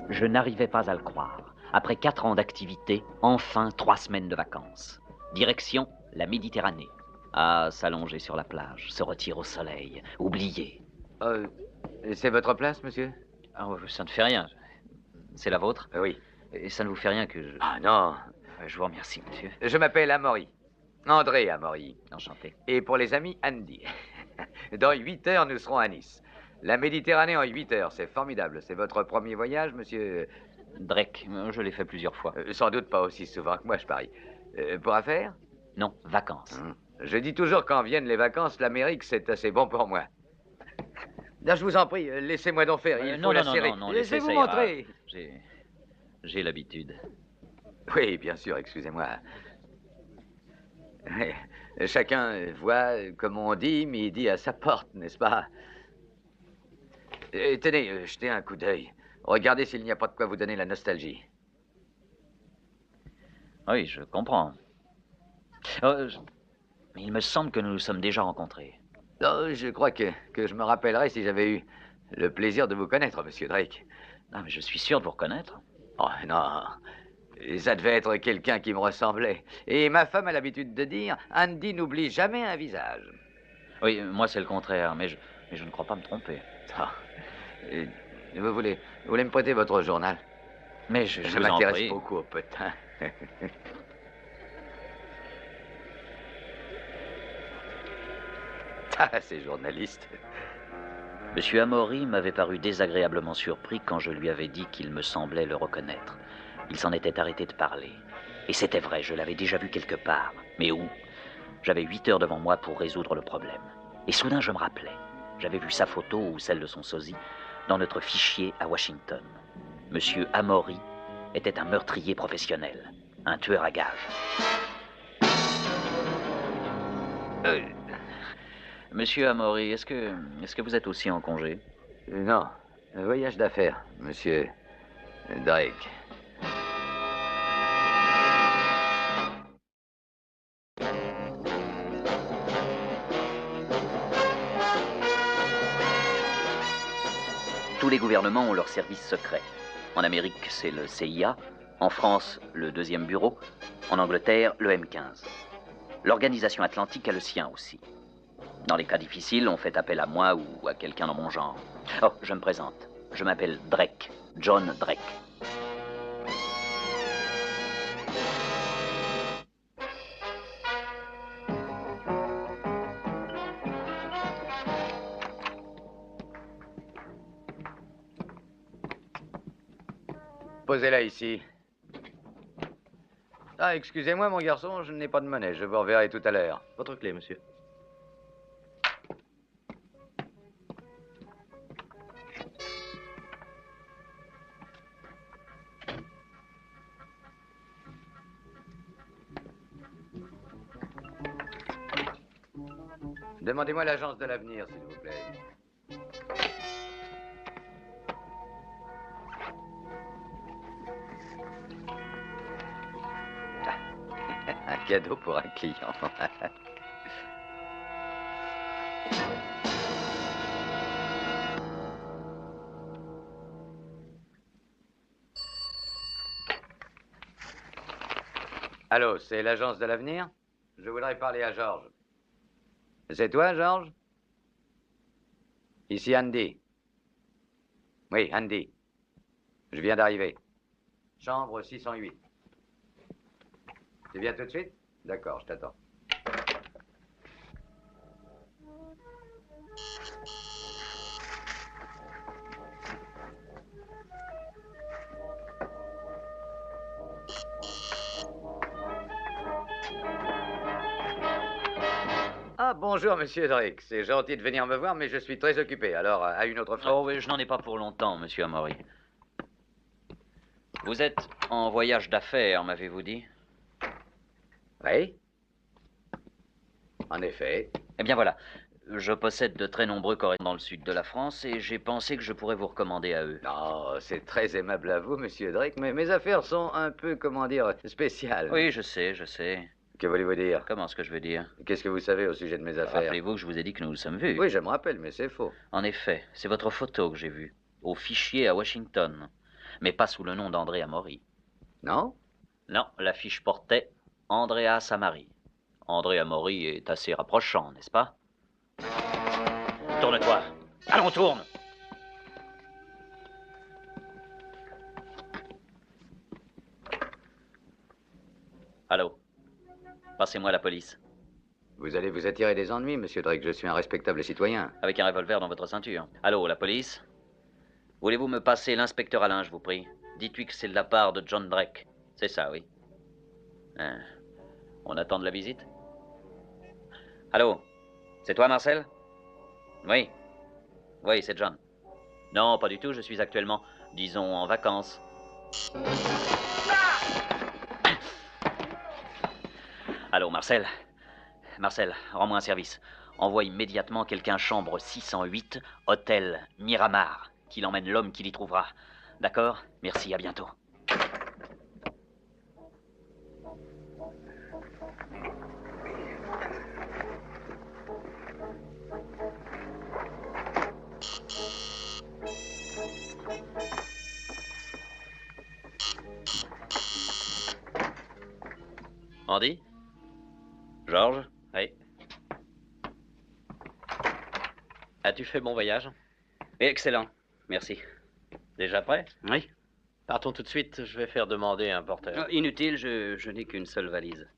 Je n'arrivais pas à le croire. Après 4 ans d'activité, enfin 3 semaines de vacances. Direction, la Méditerranée. Ah, s'allonger sur la plage, se retirer au soleil, oublier. Euh, c'est votre place, monsieur? Ah, ça ne fait rien. C'est la vôtre? Oui. Et ça ne vous fait rien que je... Ah non. Je vous remercie, monsieur. Je m'appelle Amaury. André Amaury. Enchanté. Et pour les amis, Andy. Dans 8 heures, nous serons à Nice. La Méditerranée en 8 heures, c'est formidable. C'est votre premier voyage, monsieur? Drake, je l'ai fait plusieurs fois. Sans doute pas aussi souvent que moi, je parie. Pour affaires? Non, vacances. Je dis toujours quand viennent les vacances, l'Amérique, c'est assez bon pour moi. Là, je vous en prie, laissez-moi donc faire. Il faut la serrer. Non, laissez-vous montrer. J'ai l'habitude. Oui, bien sûr, excusez-moi. Chacun voit, comme on dit, midi à sa porte, n'est-ce pas? Tenez, jetez un coup d'œil. Regardez s'il n'y a pas de quoi vous donner la nostalgie. Oui, je comprends. Mais il me semble que nous nous sommes déjà rencontrés. Oh, je crois que je me rappellerai si j'avais eu le plaisir de vous connaître, monsieur Drake. Non, mais je suis sûr de vous reconnaître. Oh, non. Ça devait être quelqu'un qui me ressemblait. Et ma femme a l'habitude de dire, Andy n'oublie jamais un visage. Oui, moi c'est le contraire, mais je ne crois pas me tromper. Ah. Vous voulez me prêter votre journal? Mais je vous en m'intéresse prie. beaucoup au potin. Ah, ces journalistes. Monsieur Amaury m'avait paru désagréablement surpris quand je lui avais dit qu'il me semblait le reconnaître. Il s'en était arrêté de parler. Et c'était vrai, je l'avais déjà vu quelque part. Mais où? J'avais 8 heures devant moi pour résoudre le problème. Et soudain, je me rappelais. J'avais vu sa photo ou celle de son sosie dans notre fichier à Washington. Monsieur Amaury était un meurtrier professionnel, un tueur à gages. Monsieur Amaury, est-ce que vous êtes aussi en congé? Non, un voyage d'affaires, monsieur Drake. Tous les gouvernements ont leurs services secrets. En Amérique, c'est le CIA. En France, le 2e bureau. En Angleterre, le M15. L'organisation atlantique a le sien aussi. Dans les cas difficiles, on fait appel à moi ou à quelqu'un dans mon genre. Oh, je me présente. Je m'appelle Drake. John Drake. Posez-la ici. Ah, excusez-moi, mon garçon, je n'ai pas de monnaie. Je vous reverrai tout à l'heure. Votre clé, monsieur. Demandez-moi l'agence de l'avenir, s'il vous plaît. Un cadeau pour un client. Allô, c'est l'agence de l'avenir? Je voudrais parler à Georges. C'est toi, Georges? Ici Andy. Oui, Andy. Je viens d'arriver. Chambre 608. Tu viens tout de suite? D'accord, je t'attends. Ah, bonjour, monsieur Drake. C'est gentil de venir me voir, mais je suis très occupé. Alors, à une autre fois. Oh oui, je n'en ai pas pour longtemps, monsieur Amaury. Vous êtes en voyage d'affaires, m'avez-vous dit? Oui. En effet. Eh bien voilà, je possède de très nombreux correspondants dans le sud de la France et j'ai pensé que je pourrais vous recommander à eux. Non, c'est très aimable à vous, monsieur Drake, mais mes affaires sont un peu, comment dire, spéciales. Oui, je sais. Que voulez-vous dire? Comment ce que je veux dire? Qu'est-ce que vous savez au sujet de mes affaires? Rappelez-vous que je vous ai dit que nous nous sommes vus. Oui, je me rappelle, mais c'est faux. En effet, c'est votre photo que j'ai vue, au fichier à Washington. mais pas sous le nom d'André Amaury. Non? Non, l'affiche portait Andreas Amari. André Amaury est assez rapprochant, n'est-ce pas? Tourne-toi. Allons, tourne. Allô? Passez-moi la police. Vous allez vous attirer des ennuis, monsieur Drake. Je suis un respectable citoyen. Avec un revolver dans votre ceinture. Allô, la police? Voulez-vous me passer l'inspecteur Alain, je vous prie? Dites-lui que c'est de la part de John Drake. C'est ça, oui. Hein. On attend de la visite? Allô? C'est toi, Marcel? Oui. Oui, c'est John. Non, pas du tout, je suis actuellement, disons, en vacances. Allô, Marcel? Marcel, rends-moi un service. Envoie immédiatement quelqu'un chambre 608, hôtel Miramar, qu'il emmène l'homme qu'il y trouvera. D'accord? Merci, à bientôt. Andy? Georges? Oui. As-tu fait bon voyage? Excellent, merci. Déjà prêt? Oui. Partons tout de suite, je vais faire demander un porteur. Inutile, je n'ai qu'une seule valise.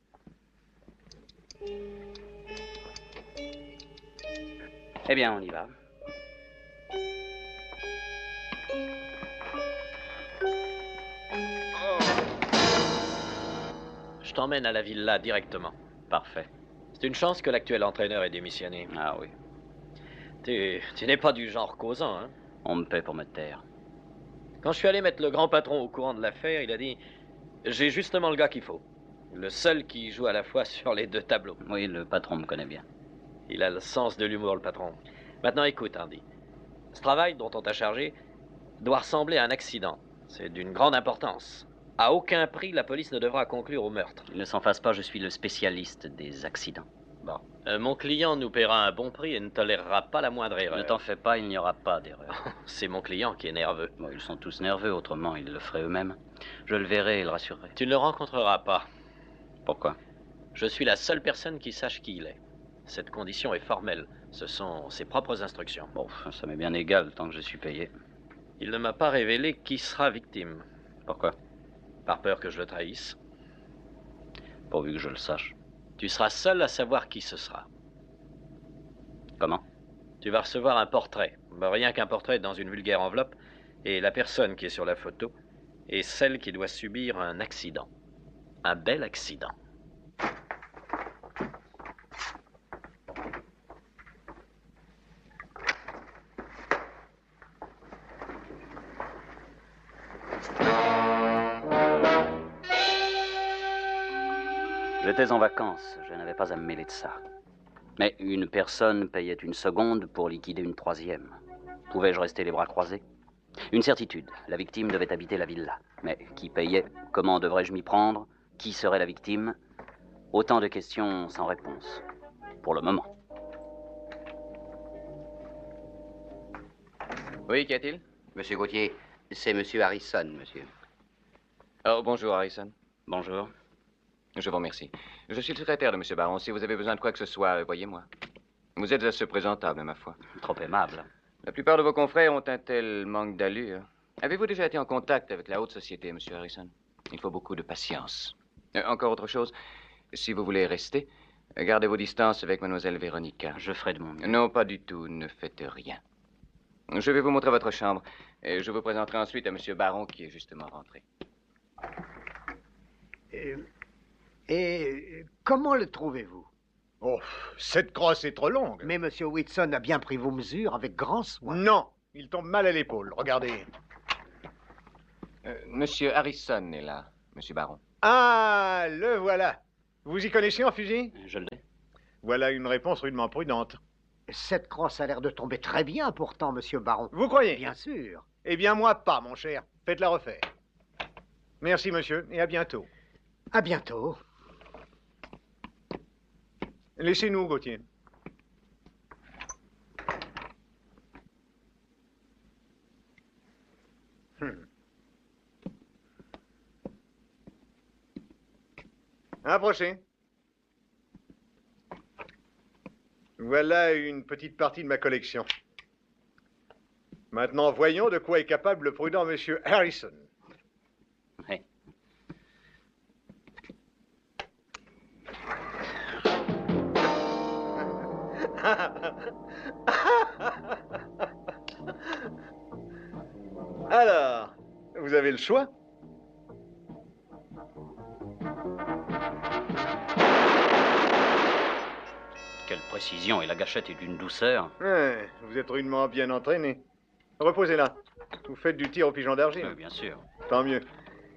Eh bien, on y va. Je t'emmène à la villa directement. Parfait. C'est une chance que l'actuel entraîneur ait démissionné. Ah oui, Tu n'es pas du genre causant, hein? on me paie pour me taire. Quand je suis allé mettre le grand patron au courant de l'affaire, il a dit « J'ai justement le gars qu'il faut. Le seul qui joue à la fois sur les deux tableaux. Oui, le patron me connaît bien. Il a le sens de l'humour, le patron. Maintenant, écoute, Andy. Ce travail dont on t'a chargé doit ressembler à un accident. C'est d'une grande importance. À aucun prix, la police ne devra conclure au meurtre. Ne s'en fasse pas, je suis le spécialiste des accidents. Bon. Mon client nous paiera un bon prix et ne tolérera pas la moindre erreur. Ne t'en fais pas, il n'y aura pas d'erreur. C'est mon client qui est nerveux. Bon, ils sont tous nerveux, autrement ils le feraient eux-mêmes. Je le verrai et le rassurerai. Tu ne le rencontreras pas. Pourquoi? Je suis la seule personne qui sache qui il est. Cette condition est formelle. Ce sont ses propres instructions. Bon, ça m'est bien égal tant que je suis payé. Il ne m'a pas révélé qui sera victime. Pourquoi? Par peur que je le trahisse. Pourvu que je le sache. Tu seras seul à savoir qui ce sera. Comment? Tu vas recevoir un portrait. Rien qu'un portrait dans une vulgaire enveloppe. Et la personne qui est sur la photo est celle qui doit subir un accident. Un bel accident. J'étais en vacances, je n'avais pas à me mêler de ça. Mais une personne payait une seconde pour liquider une troisième. Pouvais-je rester les bras croisés? Une certitude, la victime devait habiter la villa. Mais qui payait? Comment devrais-je m'y prendre? Qui serait la victime? Autant de questions sans réponse. Pour le moment. Oui, qu'y a-t-il? Monsieur Gauthier, c'est Monsieur Harrison, monsieur. Oh, bonjour, Harrison. Bonjour. Je vous remercie. Je suis le secrétaire de Monsieur Baron. Si vous avez besoin de quoi que ce soit, voyez-moi. Vous êtes assez présentable, ma foi. Trop aimable. La plupart de vos confrères ont un tel manque d'allure. Avez-vous déjà été en contact avec la haute société, Monsieur Harrison? Il faut beaucoup de patience. Encore autre chose, si vous voulez rester, gardez vos distances avec Mademoiselle Véronica. Je ferai de mon mieux. Non, pas du tout. Ne faites rien. Je vais vous montrer votre chambre. Et je vous présenterai ensuite à Monsieur Baron qui est justement rentré. Et comment le trouvez-vous? Oh, cette crosse est trop longue. Mais Monsieur Whitson a bien pris vos mesures avec grand soin. Non, il tombe mal à l'épaule, regardez. Monsieur Harrison est là, Monsieur Baron. Ah, le voilà. Vous y connaissez en fusil? Je l'ai. Voilà une réponse rudement prudente. Cette crosse a l'air de tomber très bien pourtant, Monsieur Baron. Vous croyez? Bien sûr. Eh bien, moi pas, mon cher. Faites-la refaire. Merci, monsieur, et à bientôt. À bientôt. Laissez-nous, Gauthier. Approchez. Voilà une petite partie de ma collection. Maintenant, voyons de quoi est capable le prudent monsieur Harrison. Oui. Alors, vous avez le choix? Quelle précision, et la gâchette est d'une douceur. Ouais, vous êtes rudement bien entraîné. Reposez là. Vous faites du tir au pigeon d'argile? Bien sûr. Tant mieux.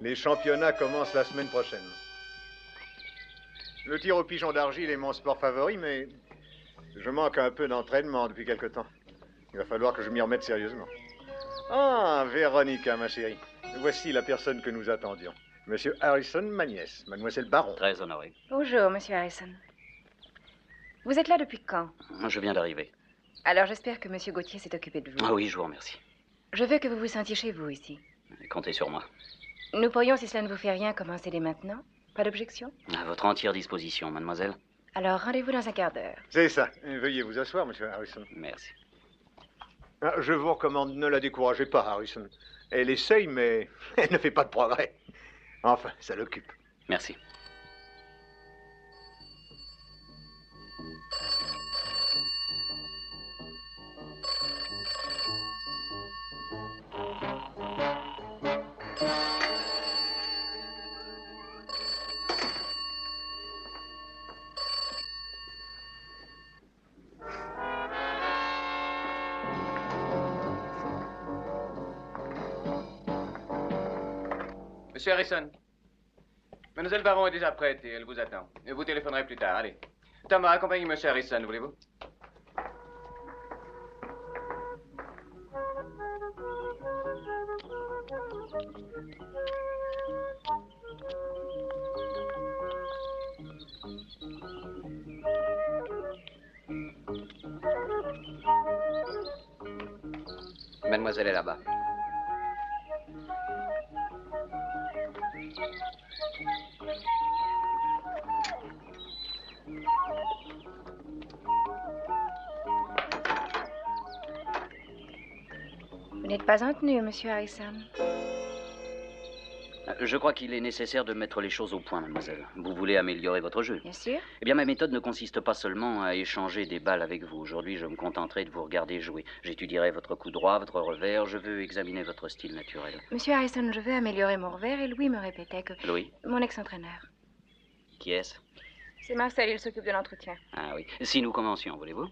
Les championnats commencent la semaine prochaine. Le tir au pigeon d'argile est mon sport favori, mais je manque un peu d'entraînement depuis quelque temps. Il va falloir que je m'y remette sérieusement. Ah, Véronica, ma chérie. Voici la personne que nous attendions. Monsieur Harrison, ma nièce, mademoiselle Baron. Très honoré. Bonjour, monsieur Harrison. Vous êtes là depuis quand? Je viens d'arriver. Alors j'espère que monsieur Gauthier s'est occupé de vous. Ah oui, je vous remercie. Je veux que vous vous sentiez chez vous ici. Comptez sur moi. Nous pourrions, si cela ne vous fait rien, commencer dès maintenant. Pas d'objection? À votre entière disposition, mademoiselle. Alors rendez-vous dans un quart d'heure. C'est ça. Veuillez vous asseoir, monsieur Harrison. Merci. Ah, je vous recommande, ne la découragez pas, Harrison. Elle essaye, mais elle ne fait pas de progrès. Enfin, ça l'occupe. Merci. Monsieur Harrison, mademoiselle Baron est déjà prête et elle vous attend. Et vous téléphonerez plus tard, allez. Thomas, accompagnez monsieur Harrison, voulez-vous? Mademoiselle est là-bas. Vous n'êtes pas en tenue, monsieur Harrison. Je crois qu'il est nécessaire de mettre les choses au point, mademoiselle. Vous voulez améliorer votre jeu? Bien sûr. Eh bien, ma méthode ne consiste pas seulement à échanger des balles avec vous. Aujourd'hui, je me contenterai de vous regarder jouer. J'étudierai votre coup droit, votre revers. Je veux examiner votre style naturel. Monsieur Harrison, je veux améliorer mon revers et Louis me répétait que... Louis? Mon ex-entraîneur. Qui est-ce? C'est Marcel, il s'occupe de l'entretien. Ah oui. Si nous commencions, voulez-vous?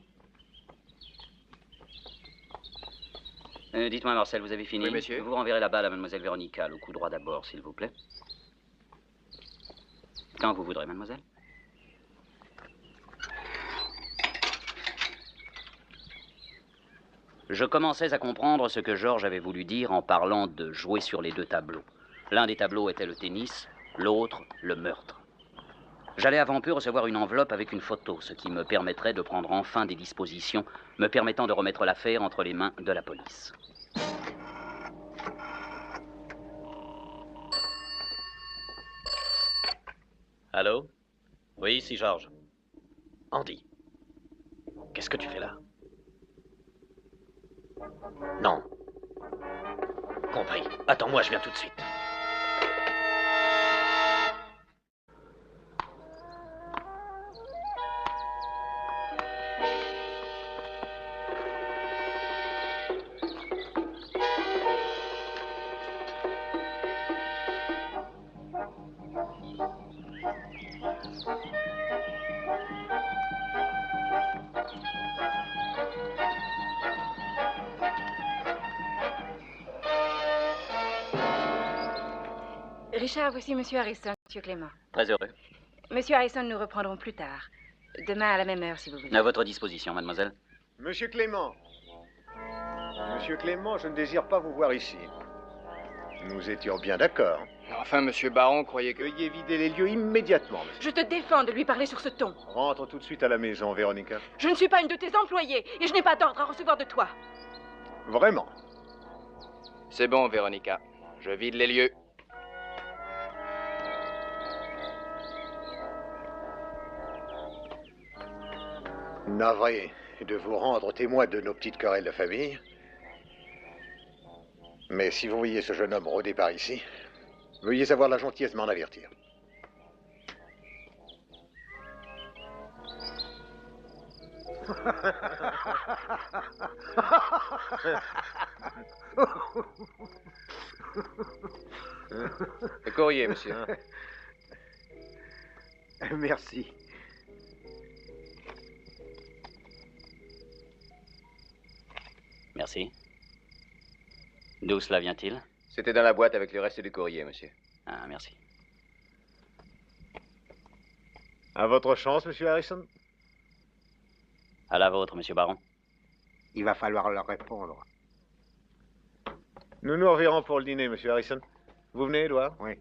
Dites-moi, Marcel, vous avez fini? Oui, monsieur. Vous renverrez la balle à mademoiselle Véronica, le coup droit d'abord, s'il vous plaît. Quand vous voudrez, mademoiselle. Je commençais à comprendre ce que Georges avait voulu dire en parlant de jouer sur les deux tableaux. L'un des tableaux était le tennis, l'autre, le meurtre. J'allais avant peu recevoir une enveloppe avec une photo, ce qui me permettrait de prendre enfin des dispositions me permettant de remettre l'affaire entre les mains de la police. Allô? Oui, ici Georges. Andy, qu'est-ce que tu fais là? Non. Compris. Attends-moi, je viens tout de suite. Richard, voici monsieur Harrison, monsieur Clément. Très heureux. Monsieur Harrison, nous reprendrons plus tard. Demain à la même heure, si vous voulez. À votre disposition, mademoiselle. Monsieur Clément. Monsieur Clément, je ne désire pas vous voir ici. Nous étions bien d'accord. Enfin, monsieur Baron, croyez que... Veuillez vider les lieux immédiatement, monsieur. Je te défends de lui parler sur ce ton. Rentre tout de suite à la maison, Véronica. Je ne suis pas une de tes employées et je n'ai pas d'ordre à recevoir de toi. Vraiment. C'est bon, Véronica. Je vide les lieux. navré de vous rendre témoin de nos petites querelles de famille. Mais si vous voyez ce jeune homme rôder par ici, veuillez avoir la gentillesse de m'en avertir. Le courrier, monsieur. Merci. Merci. D'où cela vient-il? C'était dans la boîte avec le reste du courrier, monsieur. Ah, merci. À votre chance, monsieur Harrison. À la vôtre, monsieur Baron. Il va falloir leur répondre. Nous nous reverrons pour le dîner, monsieur Harrison. Vous venez, Edouard? Oui.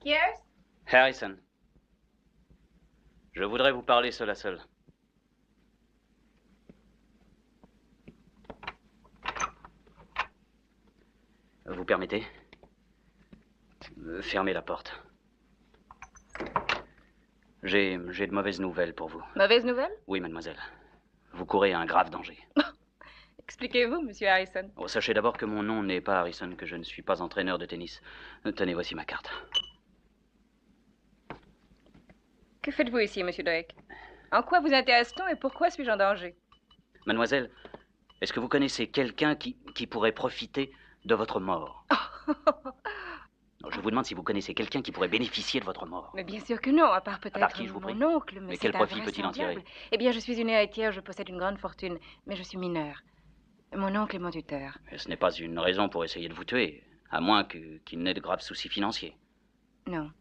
Yes? Harrison. Je voudrais vous parler seul à seul. Vous permettez? Fermez la porte. J'ai de mauvaises nouvelles pour vous. Mauvaise nouvelle? Oui, mademoiselle. Vous courez un grave danger. Expliquez-vous, monsieur Harrison. Oh, sachez d'abord que mon nom n'est pas Harrison, que je ne suis pas entraîneur de tennis. Tenez, voici ma carte. Que faites-vous ici, monsieur Drake? En quoi vous intéresse-t-on et pourquoi suis-je en danger? Mademoiselle, est-ce que vous connaissez quelqu'un qui pourrait profiter de votre mort? Non, je vous demande si vous connaissez quelqu'un qui pourrait bénéficier de votre mort. Mais bien sûr que non, à part peut-être qui, je vous mon prie? oncle. Mais c'est quel profit peut-il en tirer? invraisemblable. Eh bien, je suis une héritière, je possède une grande fortune, mais je suis mineure. Mon oncle est mon tuteur. Et ce n'est pas une raison pour essayer de vous tuer, à moins qu'il n'ait de graves soucis financiers. Non.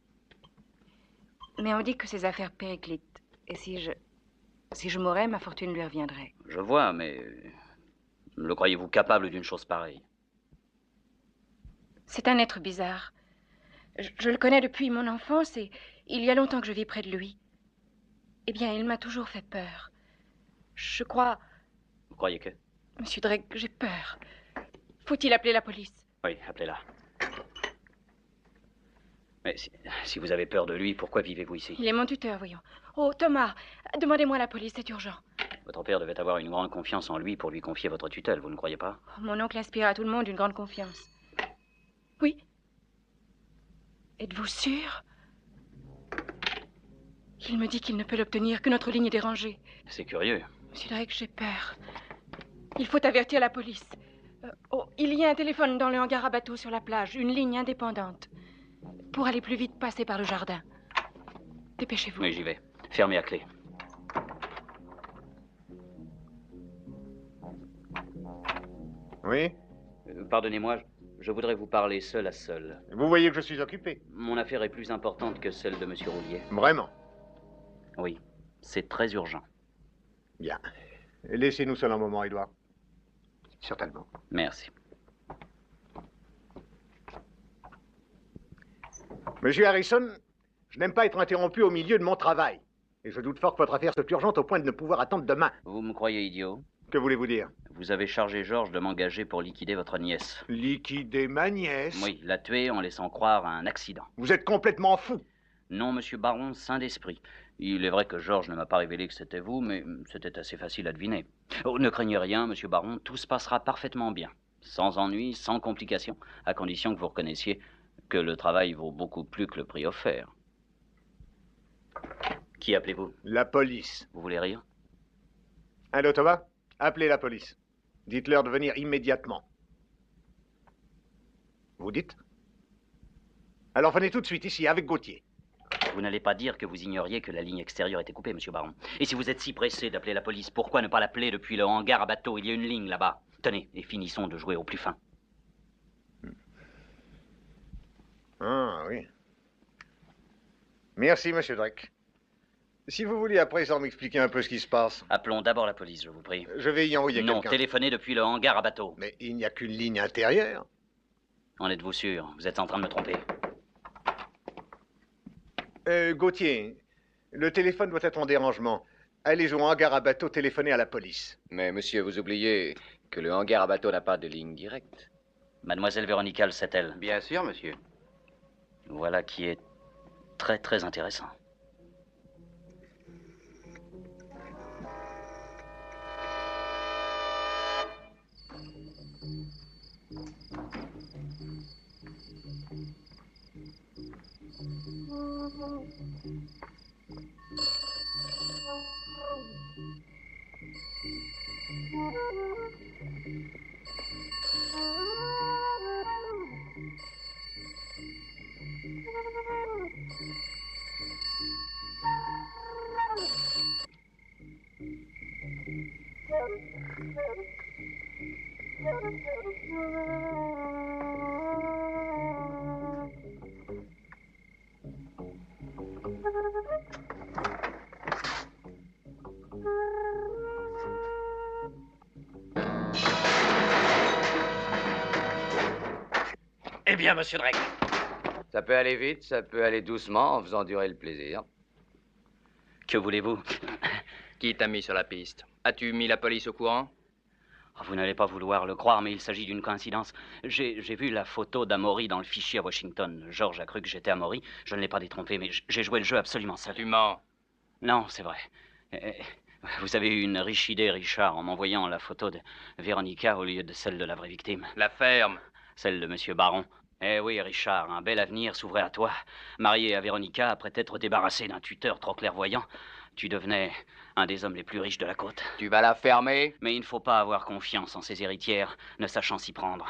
Mais on dit que ses affaires périclitent. Et si je mourais, ma fortune lui reviendrait. Je vois, mais le croyez-vous capable d'une chose pareille? C'est un être bizarre. Je le connais depuis mon enfance et il y a longtemps que je vis près de lui. Eh bien, il m'a toujours fait peur. Je crois... Vous croyez que? Monsieur Drake, j'ai peur. Faut-il appeler la police? Oui, appelez-la. Mais si vous avez peur de lui, pourquoi vivez-vous ici? Il est mon tuteur, voyons. Oh, Thomas, demandez-moi la police, c'est urgent. Votre père devait avoir une grande confiance en lui pour lui confier votre tutelle, vous ne croyez pas? Oh, mon oncle inspire à tout le monde une grande confiance. Oui. Êtes-vous sûr? Il me dit qu'il ne peut l'obtenir, que notre ligne est dérangée. C'est curieux. Monsieur Drake, j'ai peur. Il faut avertir la police. Il y a un téléphone dans le hangar à bateau sur la plage, une ligne indépendante. Pour aller plus vite, passez par le jardin. Dépêchez-vous. Oui, j'y vais. Fermez à clé. Oui? Pardonnez-moi, je voudrais vous parler seul à seul. Vous voyez que je suis occupé. Mon affaire est plus importante que celle de Monsieur Roulier. Vraiment? Oui, c'est très urgent. Bien. Laissez-nous seul un moment, Edouard. Certainement. Merci. Monsieur Harrison, je n'aime pas être interrompu au milieu de mon travail. Et je doute fort que votre affaire soit urgente au point de ne pouvoir attendre demain. Vous me croyez idiot? Que voulez-vous dire? Vous avez chargé Georges de m'engager pour liquider votre nièce. Liquider ma nièce? Oui, la tuer en laissant croire à un accident. Vous êtes complètement fou. Non, monsieur Baron, saint d'esprit. Il est vrai que Georges ne m'a pas révélé que c'était vous, mais c'était assez facile à deviner. Oh, ne craignez rien, monsieur Baron, tout se passera parfaitement bien. Sans ennui, sans complications, à condition que vous reconnaissiez que le travail vaut beaucoup plus que le prix offert. Qui appelez-vous? La police. Vous voulez rire? Allô, Thomas? Appelez la police. Dites-leur de venir immédiatement. Vous dites? Alors venez tout de suite ici, avec Gauthier. Vous n'allez pas dire que vous ignoriez que la ligne extérieure était coupée, monsieur Baron. Et si vous êtes si pressé d'appeler la police, pourquoi ne pas l'appeler depuis le hangar à bateau? Il y a une ligne là-bas. Tenez, et finissons de jouer au plus fin. Ah, oui. Merci, monsieur Drake. Si vous voulez à présent m'expliquer un peu ce qui se passe. Appelons d'abord la police, je vous prie. Je vais y envoyer quelqu'un. Non, téléphonez depuis le hangar à bateau. Mais il n'y a qu'une ligne intérieure. En êtes-vous sûr? Vous êtes en train de me tromper. Gauthier, le téléphone doit être en dérangement. Allez au hangar à bateau téléphoner à la police. Mais monsieur, vous oubliez que le hangar à bateau n'a pas de ligne directe. Mademoiselle Véronica le sait-elle? Bien sûr, monsieur. Voilà qui est très très intéressant. Eh bien, monsieur Drake. Ça peut aller vite, ça peut aller doucement en faisant durer le plaisir. Que voulez-vous? Qui t'a mis sur la piste? As-tu mis la police au courant? Vous n'allez pas vouloir le croire, mais il s'agit d'une coïncidence. J'ai vu la photo d'Amory dans le fichier à Washington. George a cru que j'étais Amory. Je ne l'ai pas détrompé, mais j'ai joué le jeu absolument seul. Tu mens. Non, c'est vrai. Vous avez eu une riche idée, Richard, en m'envoyant la photo de Véronica au lieu de celle de la vraie victime. La ferme. Celle de monsieur Baron. Eh oui, Richard, un bel avenir s'ouvrait à toi. Marié à Véronica, après t'être débarrassé d'un tuteur trop clairvoyant, tu devenais un des hommes les plus riches de la côte. Tu vas la fermer? Mais il ne faut pas avoir confiance en ses héritières, ne sachant s'y prendre.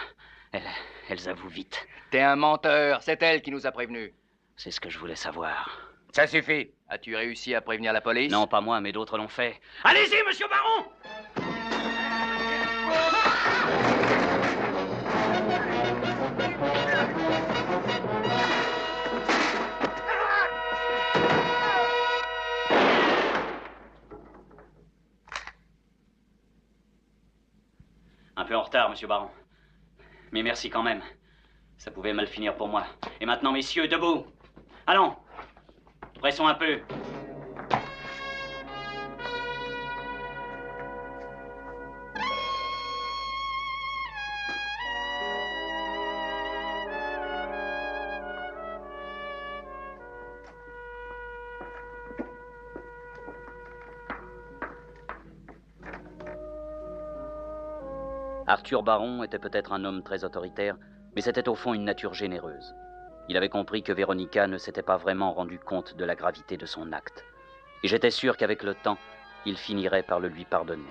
Elles avouent vite. T'es un menteur, c'est elle qui nous a prévenus. C'est ce que je voulais savoir. Ça suffit. As-tu réussi à prévenir la police? Non, pas moi, mais d'autres l'ont fait. Allez-y, monsieur Baron! Un peu en retard, monsieur Baron. Mais merci quand même. Ça pouvait mal finir pour moi. Et maintenant, messieurs, debout. Allons. Pressons un peu. Arthur Baron était peut-être un homme très autoritaire, mais c'était au fond une nature généreuse. Il avait compris que Véronica ne s'était pas vraiment rendu compte de la gravité de son acte. Et j'étais sûr qu'avec le temps, il finirait par le lui pardonner.